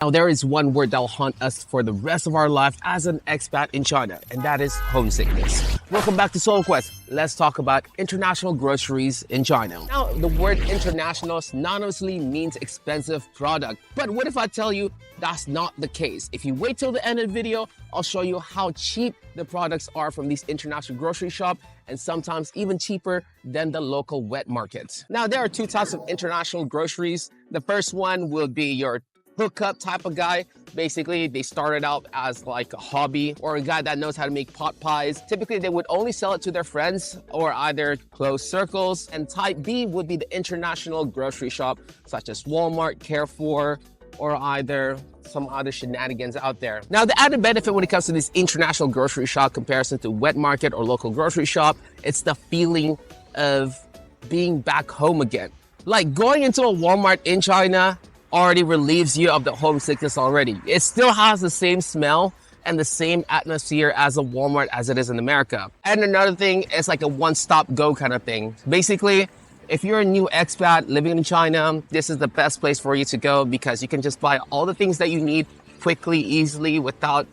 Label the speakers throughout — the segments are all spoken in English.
Speaker 1: Now, there is one word that will haunt us for the rest of our life as an expat in China, and that is homesickness. Welcome back to Soul Quest. Let's talk about international groceries in China. Now, the word international synonymously means expensive product. But what if I tell you that's not the case? If you wait till the end of the video, I'll show you how cheap the products are from these international grocery shops, and sometimes even cheaper than the local wet markets. Now, there are two types of international groceries. The first one will be your hookup type of guy. Basically, they started out as like a hobby or a guy that knows how to make pot pies. Typically, they would only sell it to their friends or either close circles. And type B would be the international grocery shop, such as Walmart, Carrefour, or either some other shenanigans out there. Now, the added benefit when it comes to this international grocery shop comparison to wet market or local grocery shop, it's the feeling of being back home again. Like going into a Walmart in China already relieves you of the homesickness already. It still has the same smell and the same atmosphere as a Walmart as it is in America. And another thing, it's like a one-stop go kind of thing. Basically, if you're a new expat living in China, this is the best place for you to go because you can just buy all the things that you need quickly, easily, without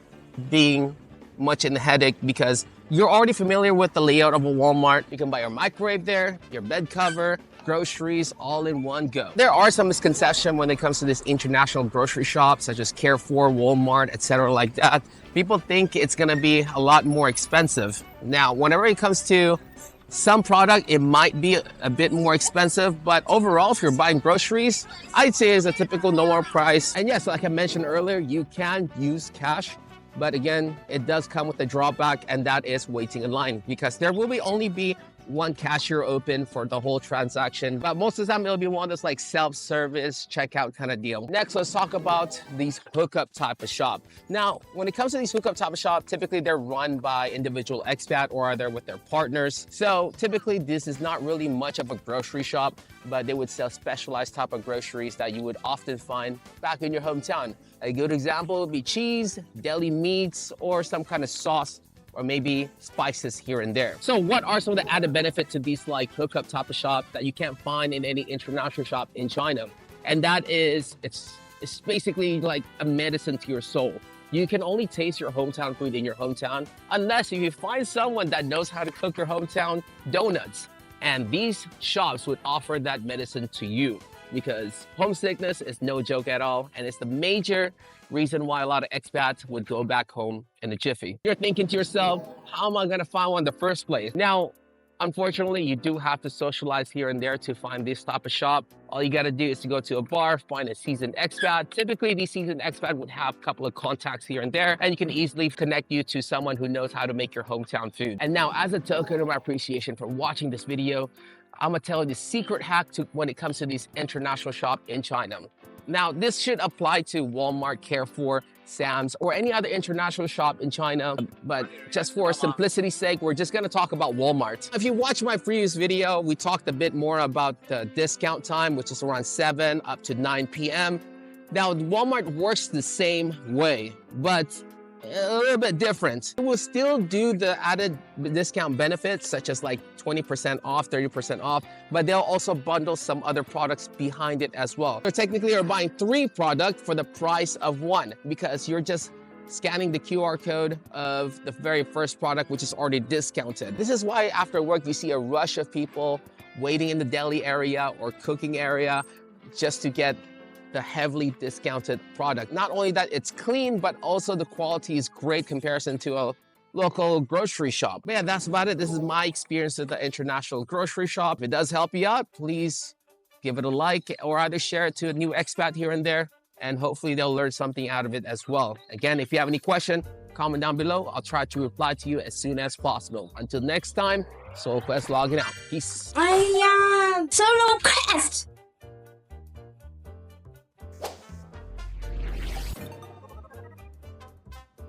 Speaker 1: being much in the headache because you're already familiar with the layout of a Walmart. You can buy your microwave there, your bed cover, groceries, all in one go. There are some misconceptions when it comes to this international grocery shop, such as Carrefour, Walmart, etc. like that. People think it's gonna be a lot more expensive. Now, whenever it comes to some product, it might be a bit more expensive, but overall, if you're buying groceries, I'd say it's a typical normal price. And yes, like I mentioned earlier, you can use cash, but again, it does come with a drawback, and that is waiting in line because there will only be one cashier open for the whole transaction, but most of the time it'll be one that's like self-service checkout kind of deal. Next, let's talk about these hookup type of shop. Now, when it comes to these hookup type of shop, typically they're run by individual expat or they're with their partners. So typically this is not really much of a grocery shop, but they would sell specialized type of groceries that you would often find back in your hometown. A good example would be cheese, deli meats, or some kind of sauce, or maybe spices here and there. So what are some of the added benefits to these like hookup type of shop that you can't find in any international shop in China? And that is, it's basically like a medicine to your soul. You can only taste your hometown food in your hometown unless if you find someone that knows how to cook your hometown donuts. And these shops would offer that medicine to you because homesickness is no joke at all. And it's the major reason why a lot of expats would go back home in a jiffy. You're thinking to yourself, how am I gonna find one in the first place? Now, unfortunately, you do have to socialize here and there to find this type of shop. All you gotta do is to go to a bar, find a seasoned expat. Typically, these seasoned expat would have a couple of contacts here and there, and you can easily connect you to someone who knows how to make your hometown food. And now, as a token of my appreciation for watching this video, I'm gonna tell you the secret hack to when it comes to these international shop in China. Now, this should apply to Walmart, Carrefour, Sam's, or any other international shop in China, but just for simplicity's sake, we're just gonna talk about Walmart. If you watch my previous video, we talked a bit more about the discount time, which is around 7 up to 9 p.m. Now, Walmart works the same way, but a little bit different. It will still do the added discount benefits, such as like 20% off, 30% off, but they'll also bundle some other products behind it as well. So technically, you're buying 3 products for the price of 1 because you're just scanning the QR code of the very first product, which is already discounted. This is why after work, you see a rush of people waiting in the deli area or cooking area just to get the heavily discounted product. Not only that it's clean, but also the quality is great comparison to a local grocery shop. But yeah, that's about it. This is my experience at the international grocery shop. If it does help you out, please give it a like or either share it to a new expat here and there, and hopefully they'll learn something out of it as well. Again, if you have any question, comment down below. I'll try to reply to you as soon as possible. Until next time, Soul Quest logging out. Peace.
Speaker 2: I am Solo Quest.